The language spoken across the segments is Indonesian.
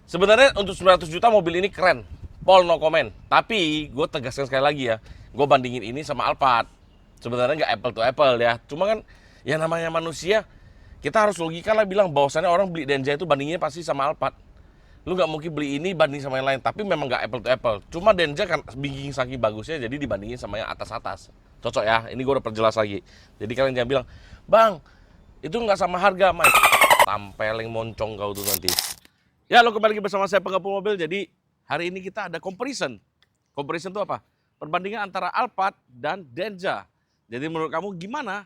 Sebenarnya untuk 900 juta mobil ini keren. Paul no comment. Tapi gue tegaskan sekali lagi ya, gue bandingin ini sama Alphard. Sebenarnya nggak apple to apple ya. Cuma kan ya namanya manusia, kita harus logika lah bilang bahwasannya orang beli Denza itu bandinginnya pasti sama Alphard. Lu nggak mungkin beli ini banding sama yang lain, tapi memang nggak apple to apple. Cuma Denza kan bikin saking bagusnya, jadi dibandingin sama yang atas-atas. Cocok ya, ini gue udah perjelas lagi. Jadi kalian jangan bilang, bang, itu nggak sama harga, Mike. Tampeleng moncong kau tuh nanti. Ya, lo kembali lagi bersama saya penggabung mobil. Jadi hari ini kita ada comparison. Comparison itu apa? Perbandingan antara Alphard dan Denza. Jadi menurut kamu gimana?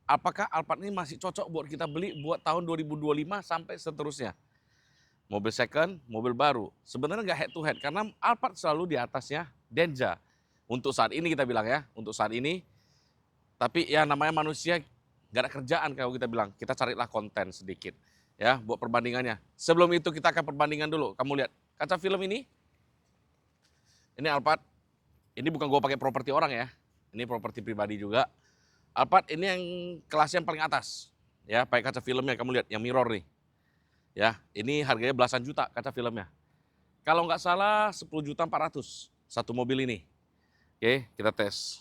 Apakah Alphard ini masih cocok buat kita beli buat tahun 2025 sampai seterusnya? Mobil second, mobil baru. Sebenarnya nggak head to head karena Alphard selalu di atasnya Denza. Untuk saat ini kita bilang ya, untuk saat ini. Tapi ya namanya manusia nggak ada kerjaan kalau kita bilang. Kita carilah konten sedikit ya buat perbandingannya. Sebelum itu kita akan perbandingan dulu. Kamu lihat kaca film ini Alphard. Ini bukan gue pakai properti orang ya. Ini properti pribadi juga. Alphard ini yang kelasnya yang paling atas. Ya, pakai kaca filmnya kamu lihat yang mirror nih. Ya, ini harganya belasan juta kaca filmnya. Kalau nggak salah 10.400.000 satu mobil ini. Oke, kita tes.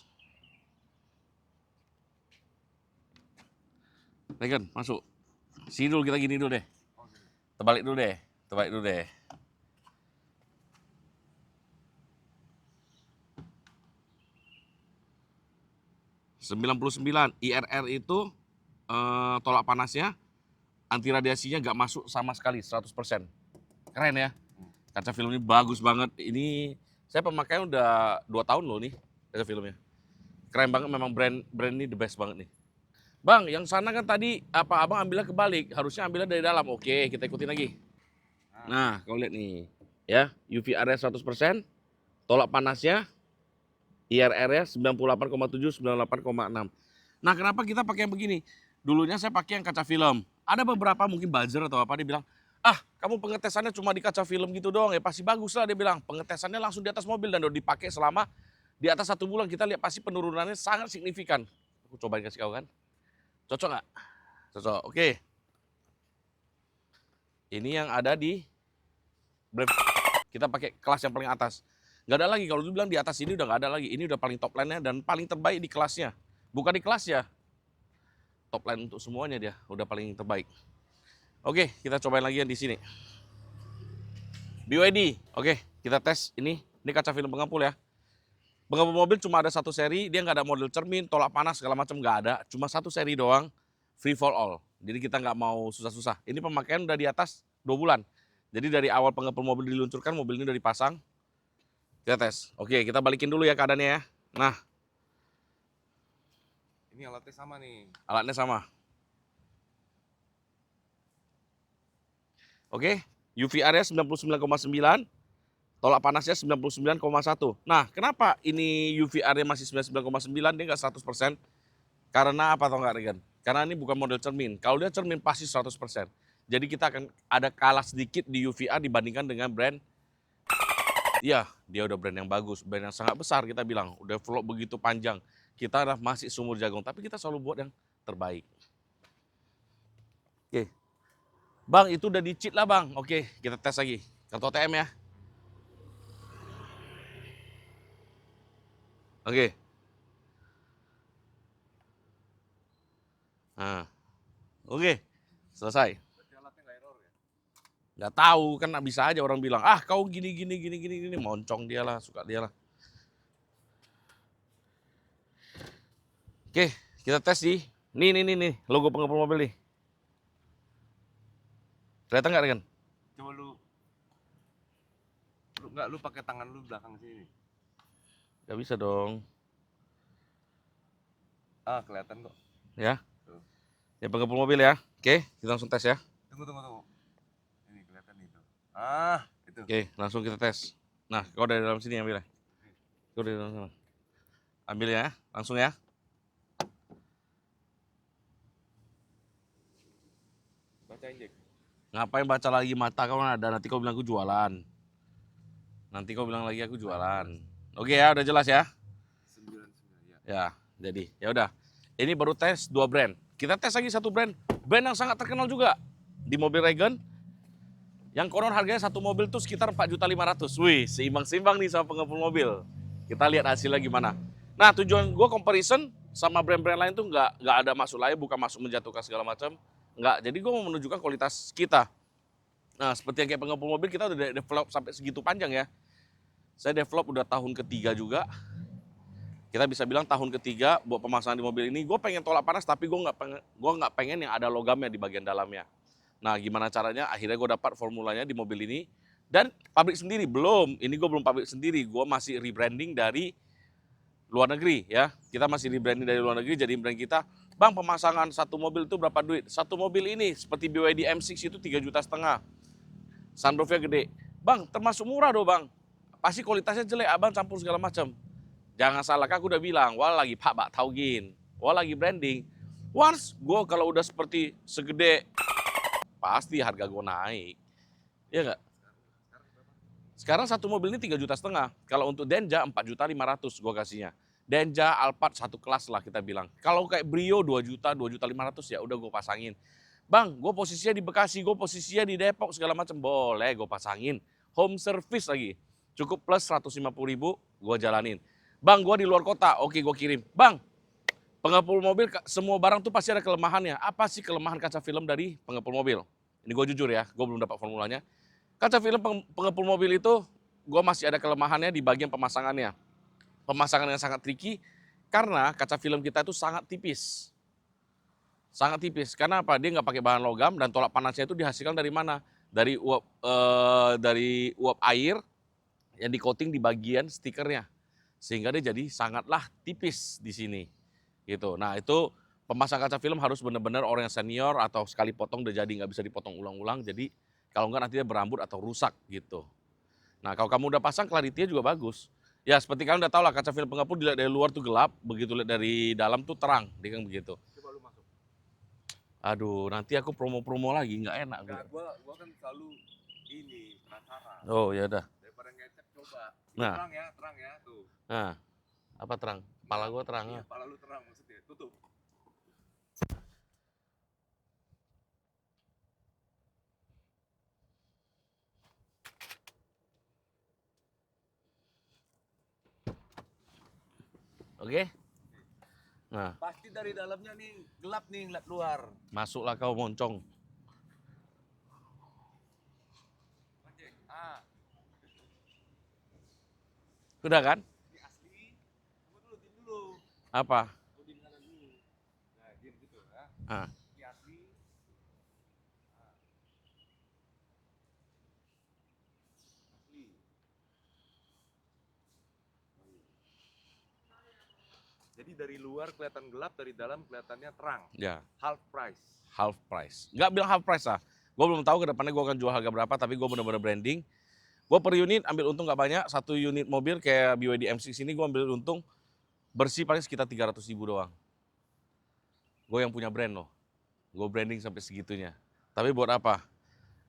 Regen, masuk. Sini dulu, kita gini dulu deh. Terbalik dulu deh. Terbalik dulu deh. ...99 IRR itu tolak panasnya, anti radiasinya nggak masuk sama sekali 100%. Keren ya. Kaca film ini bagus banget. Ini saya pemakaian udah 2 tahun loh nih kaca filmnya. Keren banget, memang brand ini the best banget nih. Bang, yang sana kan tadi apa abang ambilnya kebalik, harusnya ambilnya dari dalam. Oke, kita ikutin lagi. Nah, kau lihat nih, ya, UV area 100%, tolak panasnya, IRR-nya 98,7, 98,6. Nah, kenapa kita pakai yang begini? Dulunya saya pakai yang kaca film. Ada beberapa mungkin buzzer atau apa, dia bilang, ah kamu pengetesannya cuma di kaca film gitu doang, ya pasti bagus lah, dia bilang. Pengetesannya langsung di atas mobil dan udah dipakai selama di atas 1 bulan, kita lihat pasti penurunannya sangat signifikan. Aku cobain kasih kau kan. Cocok nggak? Cocok, oke. Ini yang ada di brand. Kita pakai kelas yang paling atas. Nggak ada lagi, kalau lu bilang di atas ini udah nggak ada lagi. Ini udah paling top line-nya dan paling terbaik di kelasnya. Bukan di kelasnya, top line untuk semuanya dia, udah paling terbaik. Oke, kita cobain lagi yang di sini. BYD, oke, kita tes ini kaca film pengampul ya. Pengampul mobil cuma ada satu seri, dia nggak ada model cermin, tolak panas segala macam nggak ada, cuma satu seri doang, free for all. Jadi kita nggak mau susah-susah. Ini pemakaian udah di atas 2 bulan. Jadi dari awal pengampul mobil diluncurkan, mobil ini udah dipasang. Kita tes. Oke, kita balikin dulu ya keadaannya ya. Nah, ini alatnya sama nih. Alatnya sama. Oke, UV area 99,9, tolak panasnya 99,1. Nah, kenapa ini UV area masih 99,9, dia nggak 100%? Karena apa tau nggak, Regan? Karena ini bukan model cermin. Kalau dia cermin pasti 100%. Jadi kita akan ada kalah sedikit di UVA dibandingkan dengan brand. Iya, dia udah brand yang bagus, brand yang sangat besar kita bilang. Udah vlog begitu panjang. Kita masih sumur jagung, tapi kita selalu buat yang terbaik. Oke. Bang, itu udah di-cheat lah bang. Oke, kita tes lagi. Kartu ATM ya. Oke. Nah, oke. Selesai. Alatnya nggak error ya? Nggak tahu, kan bisa aja orang bilang, ah kau gini. Moncong dia lah, suka dia lah. Oke, kita tes sih. Nih, logo pengepul mobil nih. Kelihatan nggak kan? Coba lu pakai tangan lu belakang sini. Nggak bisa dong. Ah, kelihatan kok. Ya. Tuh. Ya pengepul mobil ya. Oke, kita langsung tes ya. Tunggu. Ini kelihatan itu. Ah, itu. Oke, langsung kita tes. Nah, kau dari dalam sini ambil ya. Kau dari dalam sana. Ambil ya, langsung ya. Bacain, Jack. Ngapain baca lagi, mata kau ada, nanti kau bilang aku jualan. Nanti kau bilang lagi aku jualan. Oke ya, udah jelas ya. 99 ya. Ya, jadi ya udah. Ini baru tes 2 brand. Kita tes lagi satu brand yang sangat terkenal juga di mobil Regen. Yang konon harganya satu mobil tuh sekitar 4.500.000. Wih, seimbang-seimbang nih sama pengepul mobil. Kita lihat hasilnya gimana. Nah, tujuan gue comparison sama brand-brand lain tuh nggak ada maksud lain, bukan masuk menjatuhkan segala macam. Nggak, jadi gue mau menunjukkan kualitas kita. Nah, seperti yang kayak pengepul mobil, kita udah develop sampai segitu panjang ya. Saya develop udah tahun ketiga juga. Kita bisa bilang tahun ketiga buat pemasangan di mobil ini. Gue pengen tolak panas, tapi gue nggak pengen yang ada logamnya di bagian dalamnya. Nah, gimana caranya? Akhirnya gue dapat formulanya di mobil ini. Dan pabrik sendiri belum. Ini gue belum pabrik sendiri. Gue masih rebranding dari luar negeri ya. Kita masih rebranding dari luar negeri. Jadi brand kita, bang, pemasangan satu mobil itu berapa duit? Satu mobil ini seperti BYD M6 itu 3,5 juta. Sunroofnya gede. Bang, termasuk murah doh bang. Pasti kualitasnya jelek, abang campur segala macam. Jangan salah, aku udah bilang, wah lagi pak bak taugin. Wah lagi branding. Once gue kalau udah seperti segede, pasti harga gue naik. Iya nggak? Sekarang satu mobil ini 3,5 juta. Kalau untuk Denja 4.500.000 gue kasihnya. Denja, Alphard satu kelas lah kita bilang. Kalau kayak Brio 2 juta, 2.500.000 ya udah gue pasangin. Bang, gue posisinya di Bekasi, gue posisinya di Depok segala macam, boleh gue pasangin. Home service lagi. Cukup plus 150.000 gue jalanin. Bang, gue di luar kota, oke gue kirim. Bang, pengepul mobil semua barang tuh pasti ada kelemahannya. Apa sih kelemahan kaca film dari pengepul mobil? Ini gue jujur ya, gue belum dapat formulanya. Kaca film pengepul mobil itu gue masih ada kelemahannya di bagian pemasangannya. Pemasangan yang sangat tricky karena kaca film kita itu sangat tipis. Sangat tipis. Karena apa? Dia nggak pakai bahan logam dan tolak panasnya itu dihasilkan dari mana? Dari uap air yang di coating di bagian stikernya. Sehingga dia jadi sangatlah tipis di sini. Gitu. Nah, itu pemasang kaca film harus benar-benar orang yang senior atau sekali potong udah jadi, nggak bisa dipotong ulang-ulang. Jadi kalau nggak nanti dia berambut atau rusak gitu. Nah, kalau kamu udah pasang clarity-nya juga bagus. Ya seperti kalian udah tahu lah, kaca film pengepul dilihat dari luar tuh gelap, begitu lihat dari dalam tuh terang, dia kan begitu. Coba lu masuk. Aduh, nanti aku promo-promo lagi, nggak enak. Enggak, gua kan selalu ini penasaran. Oh ya udah. Daripada ngecek coba. Nah. Terang ya tuh. Nah, apa terang? Kepala gua terang. Iya, kepala lu terang maksudnya. Tutup. Oke? Nah, Pasti dari dalamnya nih gelap nih ngeliat luar. masuklah kau moncong. Ngecek. Ah, Udah kan? ini asli. Tunggu dulu, diam dulu. Apa? Lu diam kanan dulu. Nah, diam gitu ya. Ah, Ini asli. Ah. Asli. Jadi dari luar kelihatan gelap, dari dalam kelihatannya terang. ya, Half price. half price. Nggak bilang half price lah. Gue belum tahu ke depannya gue akan jual harga berapa, tapi gue bener-bener branding. Gue per unit ambil untung nggak banyak. Satu unit mobil kayak BYD M6 ini gue ambil untung bersih paling sekitar 300.000 doang. Gue yang punya brand loh. Gue branding sampai segitunya. Tapi buat apa?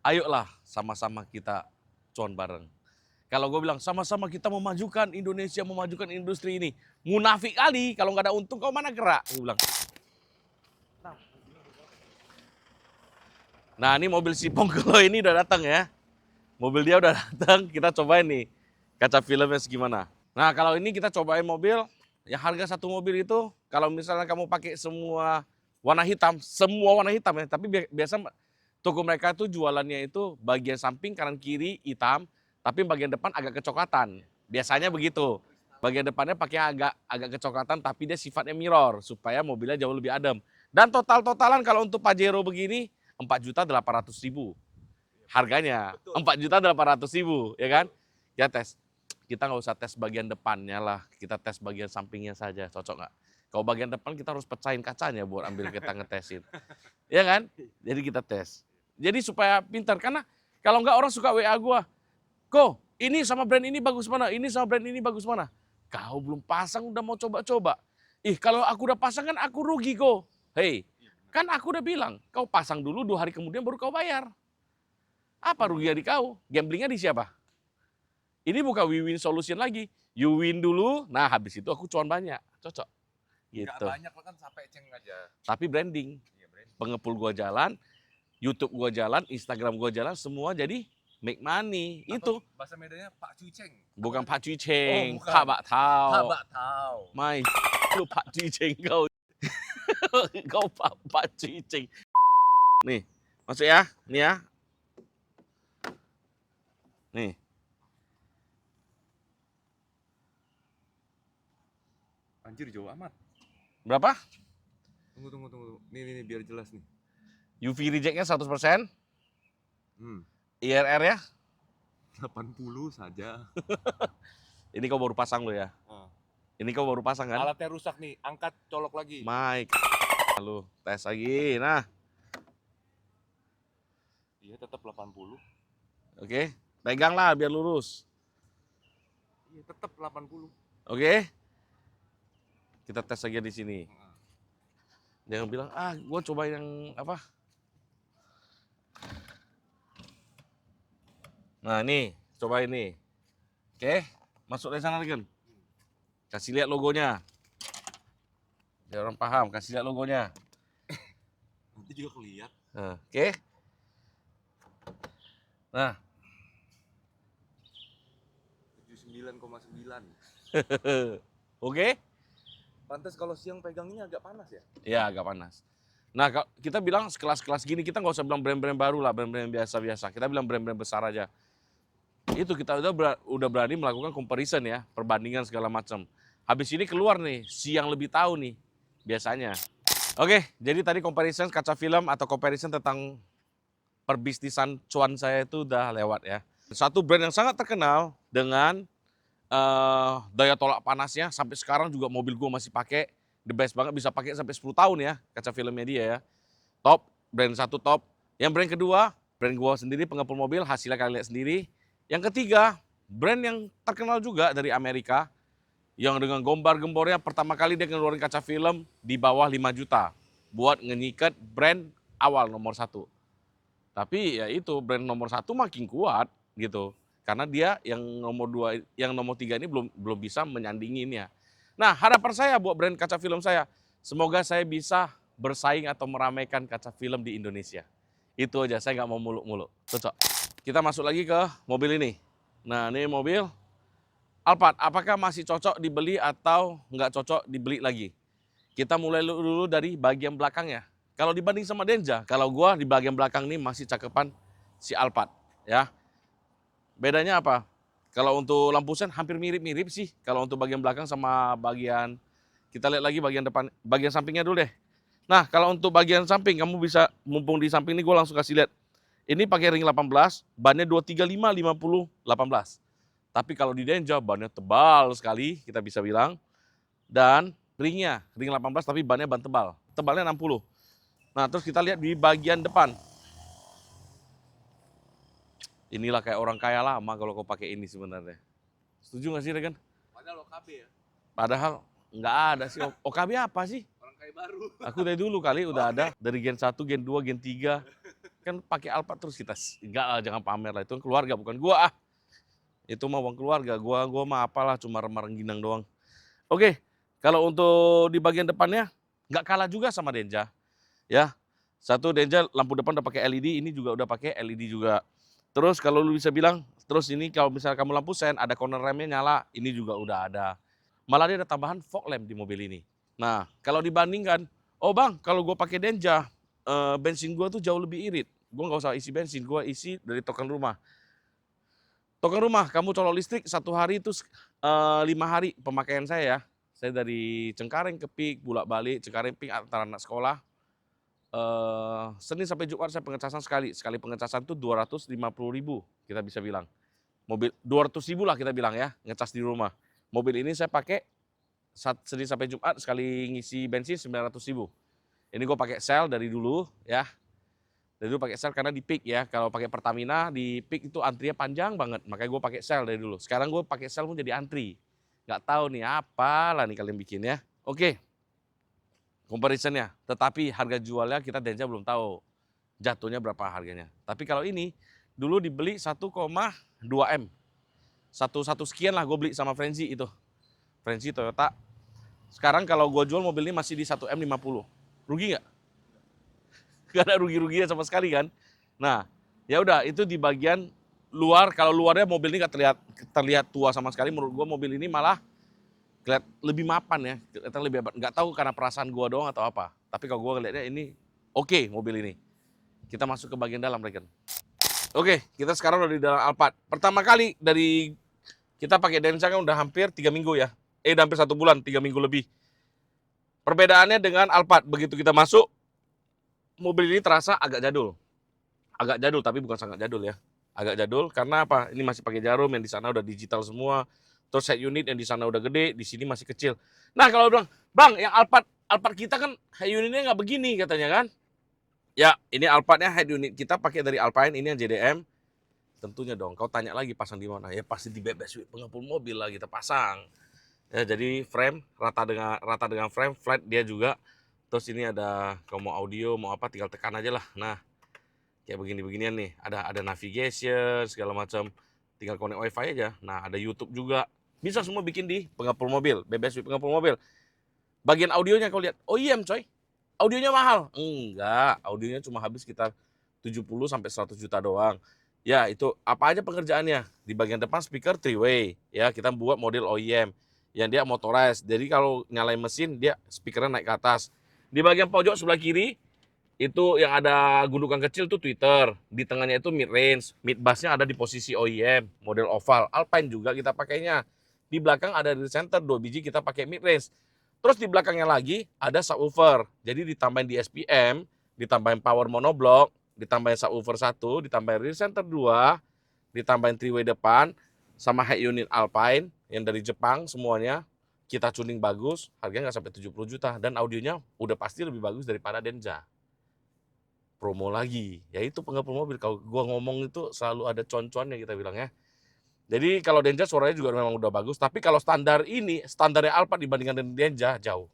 Ayolah sama-sama kita cuan bareng. Kalau gue bilang sama-sama kita memajukan Indonesia, memajukan industri ini. Munafik kali, kalau nggak ada untung kau mana gerak? Gue bilang. Nah ini mobil si Pongkelo ini udah datang ya. Mobil dia udah datang, kita cobain nih kaca filmnya segimana. Nah kalau ini kita cobain mobil, yang harga satu mobil itu kalau misalnya kamu pakai semua warna hitam, semua warna hitam ya. Tapi biasa toko mereka tuh jualannya itu bagian samping kanan kiri hitam, tapi bagian depan agak kecoklatan. Biasanya begitu. Bagian depannya pakai agak kecoklatan, tapi dia sifatnya mirror supaya mobilnya jauh lebih adem. Dan totalan kalau untuk Pajero begini 4.800.000 harganya. 4.800.000 ya kan? Ya tes. Kita nggak usah tes bagian depannya lah, kita tes bagian sampingnya saja, cocok nggak? Kalau bagian depan kita harus pecahin kacanya buat ambil kita ngetesin. Ya kan? Jadi kita tes. Jadi supaya pintar, karena kalau nggak orang suka WA gua, "Ko, ini sama brand ini bagus mana? Ini sama brand ini bagus mana?" Kau belum pasang udah mau coba-coba. Ih, kalau aku udah pasang kan aku rugi, Ko. Hei, kan aku udah bilang, kau pasang dulu 2 hari kemudian baru kau bayar. Apa ruginya di kau? Gamblingnya di siapa? Ini bukan win-win solution lagi. You win dulu, nah habis itu aku cuan banyak. Cocok. Nggak Gitu. banyak lo kan sampai ceng aja. Tapi branding. Iya, brand. Pengepul gua jalan, YouTube gua jalan, Instagram gua jalan, semua jadi make money. Itu bahasa Medannya Pak Cuiceng. bukan Pak Cui Cheng, Oh, bukan. Pak Bak Tau. Pak Bak Tau. Mai, lu Pak Cui Cheng kau. Kau Pak Cui Cheng. Nih, masuk ya. Nih ya. Nih. Anjir jauh amat. Berapa? Tunggu. Nih biar jelas nih. UV rejectnya 100%. Hmm. IRR ya. 80 saja. Ini kau baru pasang lo ya. Ini kau baru pasang kan? Alatnya rusak nih, angkat colok lagi. Mike. Lalu tes lagi. Nah, Iya tetap 80. oke. Peganglah biar lurus. Iya tetap 80. Oke. Kita tes lagi di sini. Jangan bilang, gue coba yang apa. Nah, ini. Coba ini. Oke. Masuk dari sana lagi. Kasih lihat logonya. Biar orang paham. Kasih lihat logonya. Nanti juga kelihatan. Nah, oke. Nah. 79,9. Oke. Pantes kalau siang pegang ini agak panas ya? Ya, agak panas. Nah, kita bilang sekelas-kelas gini, kita nggak usah bilang brand-brand baru lah, brand-brand biasa-biasa. Kita bilang brand-brand besar aja. Itu kita udah berani melakukan comparison ya, perbandingan segala macam. Habis ini keluar nih, siang lebih tahu nih, biasanya. Oke, jadi tadi comparison kaca film atau comparison tentang perbisnisan cuan saya itu udah lewat ya. Satu brand yang sangat terkenal dengan daya tolak panasnya sampai sekarang juga mobil gue masih pakai, the best banget, bisa pakai sampai 10 tahun ya kaca filmnya dia ya. Top, brand satu top. Yang brand kedua, brand gue sendiri pengepul mobil, hasilnya kalian lihat sendiri. Yang ketiga, brand yang terkenal juga dari Amerika yang dengan gembar-gembornya pertama kali dia ngeluarin kaca film di bawah 5 juta buat ngenyikat brand awal nomor 1. Tapi ya itu brand nomor 1 makin kuat gitu. Karena dia yang nomor 2, yang nomor 3 ini belum bisa menyandinginnya. Nah, harapan saya buat brand kaca film saya, semoga saya bisa bersaing atau meramaikan kaca film di Indonesia. Itu aja, saya nggak mau muluk-muluk. Cocok. Kita masuk lagi ke mobil ini. Nah, ini mobil Alphard. Apakah masih cocok dibeli atau nggak cocok dibeli lagi? Kita mulai dulu dari bagian belakangnya. Kalau dibanding sama Denza, kalau gua di bagian belakang ini masih cakepan si Alphard, ya. Bedanya apa? Kalau untuk lampu sen hampir mirip-mirip sih. Kalau untuk bagian belakang sama bagian, kita lihat lagi bagian depan, bagian sampingnya dulu deh. Nah, kalau untuk bagian samping, kamu bisa, mumpung di samping ini gue langsung kasih lihat. Ini pakai ring 18, bannya 235, 50, 18. Tapi kalau di Denja, bannya tebal sekali, kita bisa bilang. Dan ringnya, ring 18 tapi bannya ban tebal. Tebalnya 60. Nah, terus kita lihat di bagian depan. Inilah kayak orang kaya lama kalau kau pakai ini sebenarnya. Setuju nggak sih, Regan? Padahal OKB ya? Padahal nggak ada sih. OKB apa sih? Orang kaya baru. Aku dari dulu kali udah ada. Dari Gen 1, Gen 2, Gen 3. Kan pakai Alphard terus kita. Enggak lah, jangan pamer lah. Itu kan keluarga, bukan gua. Itu mah uang keluarga. Gua mah apalah, cuma remar-rengginang doang. Oke, kalau untuk di bagian depannya, nggak kalah juga sama Denja. Ya, satu Denja lampu depan udah pakai LED, ini juga udah pakai LED juga. Terus kalau lu bisa bilang, terus ini kalau misalnya kamu lampu sen, ada corner remnya nyala, ini juga udah ada. Malah dia ada tambahan fog lamp di mobil ini. Nah, kalau dibandingkan, oh bang, kalau gue pakai Denja, bensin gue tuh jauh lebih irit. Gue nggak usah isi bensin, gue isi dari token rumah. Token rumah, kamu colok listrik 1 hari itu 5 hari pemakaian saya ya. Saya dari Cengkareng ke Pik, bolak-balik, Cengkareng Pik antara anak sekolah. Senin sampai Jumat saya pengecasan sekali pengecasan tuh 250.000 kita bisa bilang. Mobil 200.000 lah kita bilang ya, ngecas di rumah. Mobil ini saya pakai Senin sampai Jumat sekali ngisi bensin 900.000. Ini gue pakai sel dari dulu ya. Dari dulu pakai sel karena di Pik ya. Kalau pakai Pertamina di Pik itu antrinya panjang banget, makanya gue pakai sel dari dulu. Sekarang gue pakai sel pun jadi antri. Nggak tahu nih apalah nih kalian bikin ya. Oke. Comparisonnya, tetapi harga jualnya kita Denja belum tahu jatuhnya berapa harganya. Tapi kalau ini dulu dibeli 1,2 M, satu sekian lah gue beli sama Frenzy itu, Frenzy Toyota. Sekarang kalau gue jual mobil ini masih di 1 M 50, rugi nggak? Gak ada rugi-ruginya sama sekali kan. Nah, ya udah itu di bagian luar, kalau luarnya mobil ini nggak terlihat tua sama sekali. Menurut gua mobil ini malah kelihatan lebih mapan ya, kelihatan lebih hebat. Nggak tahu karena perasaan gua doang atau apa. Tapi kalau gua ngeliatnya ini oke mobil ini. Kita masuk ke bagian dalam, Regen. Oke, kita sekarang udah di dalam Alphard. Pertama kali dari kita pakai Denza kan udah hampir 3 minggu ya. Udah hampir 1 bulan, 3 minggu lebih. Perbedaannya dengan Alphard, begitu kita masuk, mobil ini terasa agak jadul. Agak jadul, tapi bukan sangat jadul ya. Agak jadul karena apa? Ini masih pakai jarum, yang di sana udah digital semua. Terus head unit yang di sana udah gede, di sini masih kecil. Nah kalau bilang, Bang, yang Alphard kita kan head unitnya nggak begini katanya kan? Ya, ini Alphardnya head unit kita pakai dari Alpine, ini yang JDM. Tentunya dong, kau tanya lagi pasang di mana? Ya pasti di BBS pengepul mobil lah kita pasang. Ya, jadi frame rata dengan frame flat dia juga. Terus ini ada kalau mau audio mau apa tinggal tekan aja lah. Nah, kayak beginian nih. Ada navigation segala macam. Tinggal connect WiFi aja. Nah, ada YouTube juga. Bisa semua bikin di pengepul mobil, BBS pengepul mobil. Bagian audionya kau lihat, OEM coy. Audionya mahal? Enggak, audionya cuma habis sekitar 70 sampai 100 juta doang. Ya, itu apa aja pengerjaannya? Di bagian depan speaker 3-way, ya kita buat model OEM yang dia motorized. Jadi kalau nyalain mesin dia speakernya naik ke atas. Di bagian pojok sebelah kiri itu yang ada gundukan kecil tuh tweeter. Di tengahnya itu mid range. Mid bassnya ada di posisi OEM, model oval. Alpine juga kita pakainya. Di belakang ada di center 2 biji kita pakai mid range. Terus di belakangnya lagi ada subwoofer. Jadi ditambahin di SPM, ditambahin power monoblock, ditambahin subwoofer 1, ditambahin rear center 2, ditambahin 3-way depan, sama head unit Alpine yang dari Jepang semuanya. Kita tuning bagus, harganya nggak sampai 70 juta. Dan audionya udah pasti lebih bagus daripada Denza. Promo lagi, yaitu pengepul mobil. Kalau gua ngomong itu selalu ada con-connya kita bilang ya. Jadi kalau Denza suaranya juga memang udah bagus, tapi kalau standarnya Alphard dibandingkan dengan Denza jauh.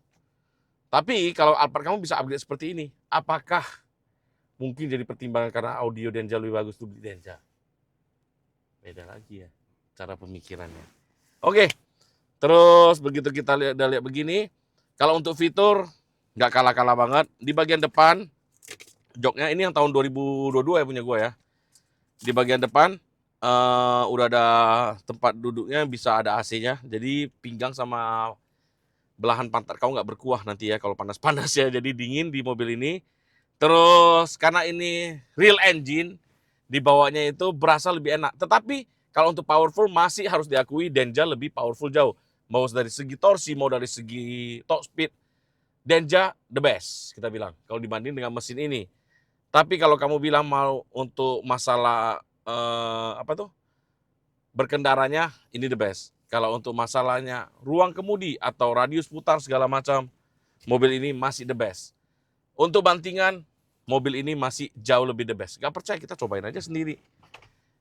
Tapi kalau Alphard kamu bisa upgrade seperti ini, apakah mungkin jadi pertimbangan karena audio Denza lebih bagus tuh beli Denza? Beda lagi ya cara pemikirannya. Oke, terus begitu kita lihat begini, kalau untuk fitur nggak kalah-kalah banget. Di bagian depan, joknya ini yang tahun 2022 ya punya gue ya. Di bagian depan udah ada tempat duduknya, bisa ada AC-nya. Jadi pinggang sama belahan pantat kau nggak berkuah nanti ya kalau panas-panas ya. Jadi dingin di mobil ini. Terus karena ini real engine, dibawanya itu berasa lebih enak. Tetapi kalau untuk powerful masih harus diakui Denza lebih powerful jauh. Mau dari segi torsi, mau dari segi top speed, Denza the best kita bilang kalau dibanding dengan mesin ini. Tapi kalau kamu bilang mau untuk masalah berkendaranya ini the best. Kalau untuk masalahnya ruang kemudi atau radius putar segala macam, mobil ini masih the best. Untuk bantingan, mobil ini masih jauh lebih the best. Gak percaya kita cobain aja sendiri.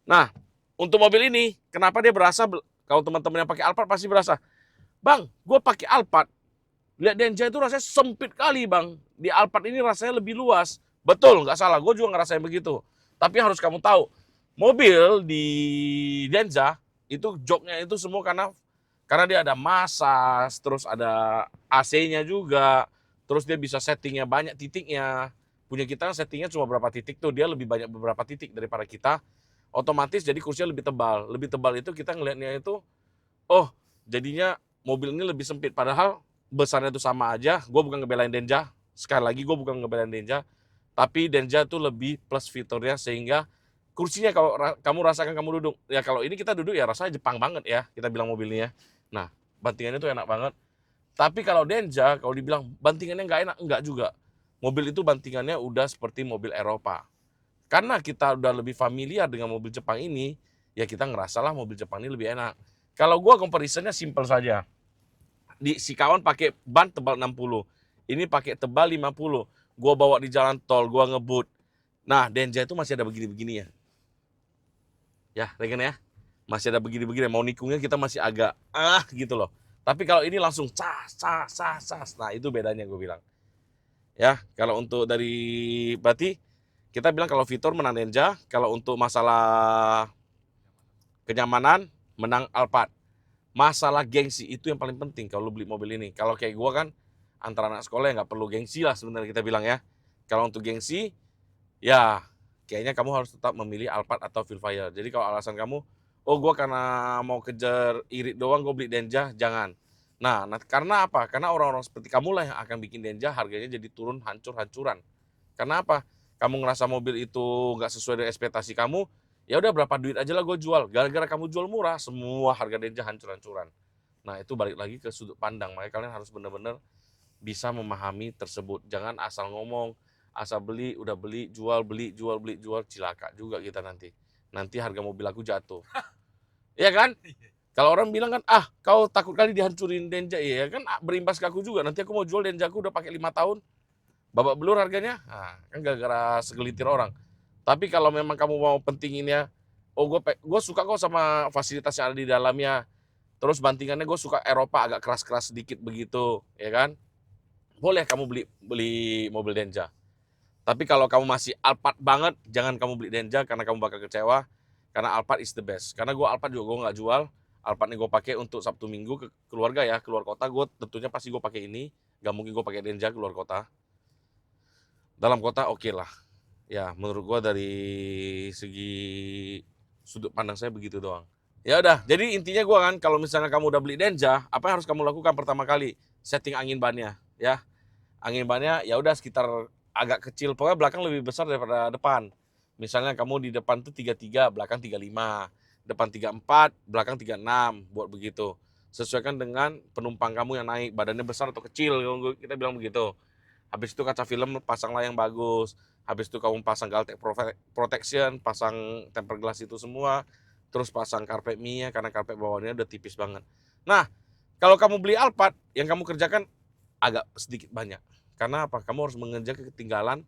Nah, untuk mobil ini, kenapa dia berasa, kalau teman-teman yang pakai Alphard pasti berasa, Bang, gue pakai Alphard, lihat Denza itu rasanya sempit kali bang. Di Alphard ini rasanya lebih luas. Betul, nggak salah. Gue juga ngerasain begitu. Tapi harus kamu tahu, mobil di Denza itu joknya itu semua karena dia ada massas, terus ada AC-nya juga, terus dia bisa settingnya banyak titiknya. Punya kita settingnya cuma berapa titik tuh, dia lebih banyak beberapa titik daripada kita. Otomatis jadi kursinya lebih tebal. Lebih tebal itu kita ngelihatnya itu, oh jadinya mobil ini lebih sempit. Padahal besarnya itu sama aja. Gue bukan ngebelain Denza. Sekali lagi gue bukan ngebelain Denza. Tapi Denza itu lebih plus fiturnya sehingga kursinya kalau kamu rasakan kamu duduk. Ya kalau ini kita duduk ya rasanya Jepang banget ya. Kita bilang mobilnya. Nah bantingannya tuh enak banget. Tapi kalau Denza kalau dibilang bantingannya nggak enak, enggak juga. Mobil itu bantingannya udah seperti mobil Eropa. Karena kita udah lebih familiar dengan mobil Jepang ini, ya kita ngerasalah mobil Jepang ini lebih enak. Kalau gue comparisonnya simple saja. Si kawan pakai ban tebal 60, ini pakai tebal 50. Gue bawa di jalan tol, gue ngebut. Nah, Denza itu masih ada begini-begini ya. Ya, Regen ya. Masih ada begini-begini. Mau nikungnya kita masih agak gitu loh. Tapi kalau ini langsung cas. Nah, itu bedanya gue bilang. Ya, kalau untuk dari berarti kita bilang kalau fitur menang Denza, kalau untuk masalah kenyamanan menang Alphard. Masalah gengsi itu yang paling penting kalau lu beli mobil ini. Kalau kayak gua kan antara anak sekolah yang nggak perlu gengsi lah sebenarnya kita bilang ya. Kalau untuk gengsi, ya kayaknya kamu harus tetap memilih Alphard atau Vellfire. Jadi kalau alasan kamu, oh gue karena mau kejar irit doang gue beli Denja, jangan. Nah, karena apa? Karena orang-orang seperti kamu lah yang akan bikin Denja harganya jadi turun hancur-hancuran. Karena apa? Kamu ngerasa mobil itu nggak sesuai dengan ekspektasi kamu, ya udah berapa duit aja lah gue jual. Gara-gara kamu jual murah, semua harga Denja hancur-hancuran. Nah, itu balik lagi ke sudut pandang. Makanya kalian harus benar-benar bisa memahami tersebut. Jangan asal ngomong, asal beli, udah beli, jual, cilaka juga kita nanti. Nanti harga mobil aku jatuh. Iya kan? Kalau orang bilang kan, kau takut kali dihancurin Denja. Iya kan, berimbas ke aku juga. Nanti aku mau jual Denja aku udah pakai 5 tahun. Babak belur harganya. Nah, kan gara-gara segelintir orang. Tapi kalau memang kamu mau pentinginnya, gue suka kok sama fasilitas yang ada di dalamnya. Terus bantingannya gue suka Eropa agak keras-keras sedikit begitu, ya kan? Boleh kamu beli mobil Denja. Tapi kalau kamu masih Alphard banget, jangan kamu beli Denja karena kamu bakal kecewa. Karena Alphard is the best. Karena gue Alphard juga gue nggak jual. Alphard ini gue pakai untuk Sabtu Minggu ke keluarga ya, keluar kota. Gue tentunya pasti gue pakai ini. Gak mungkin gue pakai Denja keluar kota. Dalam kota oke lah. Ya menurut gue dari segi sudut pandang saya begitu doang. Ya udah, jadi intinya gue kan kalau misalnya kamu udah beli Denja, apa yang harus kamu lakukan pertama kali? Setting angin bannya, ya. Angin bannya ya udah sekitar agak kecil, pokoknya belakang lebih besar daripada depan. Misalnya kamu di depan tuh 33, belakang 35, depan 34, belakang 36, buat begitu. Sesuaikan dengan penumpang kamu yang naik, badannya besar atau kecil, kita bilang begitu. Habis itu kaca film pasanglah yang bagus. Habis itu kamu pasang Galtec Protection, pasang tempered glass itu semua. Terus pasang karpet Mia karena karpet bawahnya udah tipis banget. Nah, kalau kamu beli Alphard, yang kamu kerjakan agak sedikit banyak. Karena apa? Kamu harus mengejar ketinggalan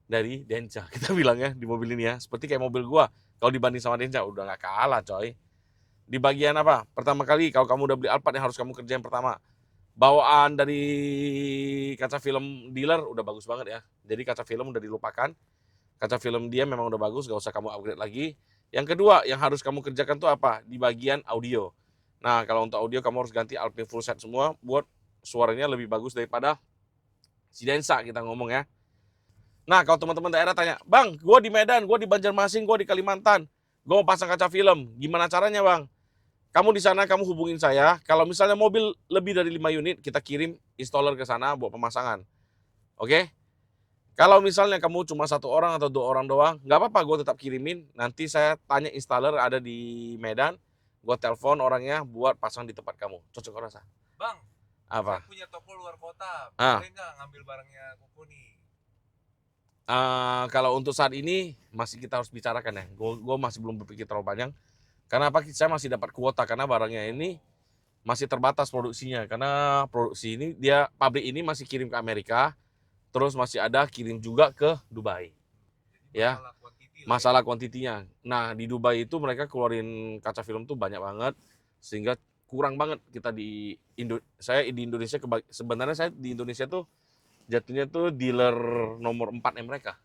dari Denja. Kita bilangnya di mobil ini ya. Seperti kayak mobil gua. Kalau dibanding sama Denja, udah gak kalah coy. Di bagian apa? Pertama kali kalau kamu udah beli Alphard yang harus kamu kerjain pertama. Bawaan dari kaca film dealer udah bagus banget ya. Jadi kaca film udah dilupakan. Kaca film dia memang udah bagus, gak usah kamu upgrade lagi. Yang kedua, yang harus kamu kerjakan tuh apa? Di bagian audio. Nah, kalau untuk audio kamu harus ganti Alpine full set semua buat suaranya lebih bagus daripada si Densa kita ngomong ya. Nah, kalau teman-teman daerah tanya, Bang, gue di Medan, gue di Banjarmasin, gue di Kalimantan, gue mau pasang kaca film, gimana caranya Bang? Kamu di sana, kamu hubungin saya. Kalau misalnya mobil lebih dari 5 unit, kita kirim installer ke sana buat pemasangan. Oke? Kalau misalnya kamu cuma 1 orang atau 2 orang doang, nggak apa-apa, gue tetap kirimin. Nanti saya tanya installer ada di Medan, gue telepon orangnya buat pasang di tempat kamu. Cocok kau rasa? Bang, Apa? saya punya toko luar kota. Ah. Boleh nggak ngambil barangnya Koko nih? Kalau untuk saat ini masih kita harus bicarakan ya. Gue masih belum berpikir terlalu panjang. Karena apa? Saya masih dapat kuota karena barangnya ini masih terbatas produksinya. Karena produksi ini pabrik ini masih kirim ke Amerika. Terus masih ada kirim juga ke Dubai. Jadi Ya, masalah quantity lah masalah kuantitinya. Nah, di Dubai itu mereka keluarin kaca film tuh banyak banget. Sehingga kurang banget kita saya di Indonesia, sebenarnya saya di Indonesia tuh jatuhnya tuh dealer nomor 4 mereka.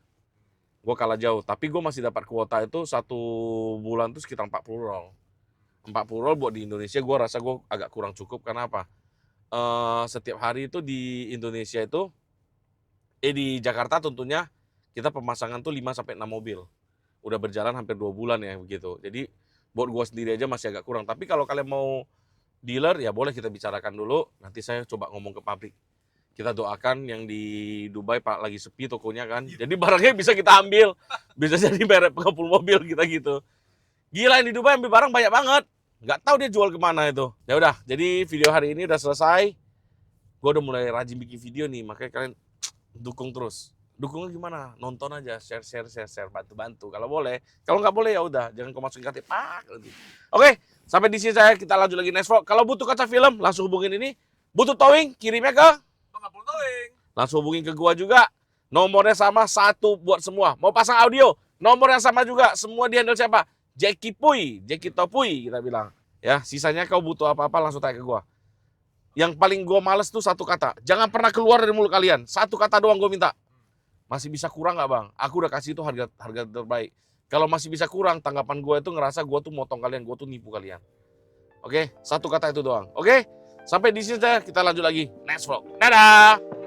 Gue kalah jauh, tapi gue masih dapat kuota itu 1 bulan tuh sekitar 40 roll. 40 roll buat di Indonesia gue rasa gue agak kurang cukup. Karena apa? Setiap hari itu di Indonesia itu di Jakarta tentunya kita pemasangan tuh 5-6 mobil. Udah berjalan hampir 2 bulan ya begitu. Jadi buat gue sendiri aja masih agak kurang. Tapi kalau kalian mau dealer ya boleh kita bicarakan dulu. Nanti saya coba ngomong ke pabrik. Kita doakan yang di Dubai Pak lagi sepi tokonya kan. Jadi barangnya bisa kita ambil. Bisa jadi merek pengepul mobil kita gitu. Gila yang di Dubai ambil barang banyak banget. Nggak tahu dia jual kemana itu. Ya udah, jadi video hari ini udah selesai. Gue udah mulai rajin bikin video nih, makanya kalian dukung terus. Dukungnya gimana? Nonton aja, share, bantu-bantu. Kalau boleh, kalau nggak boleh ya udah, jangan kau masukin KTP. Oke, sampai di sini kita lanjut lagi next vlog. Kalau butuh kaca film, langsung hubungin ini. Butuh towing, kirimnya ke pengepul towing. langsung hubungin ke gua juga. Nomornya sama, 1 buat semua. Mau pasang audio, nomor yang sama juga. Semua di handle siapa? Jackie Topui kita bilang. Ya, sisanya kau butuh apa-apa langsung tanya ke gua. Yang paling gua males tuh 1 kata. Jangan pernah keluar dari mulut kalian. 1 kata doang gua minta. Masih bisa kurang nggak Bang? Aku udah kasih itu harga terbaik. Kalau masih bisa kurang, tanggapan gue itu ngerasa gue tuh motong kalian, gue tuh nipu kalian. Oke, 1 kata itu doang. Oke, sampai di sini kita lanjut lagi next vlog. Dadah!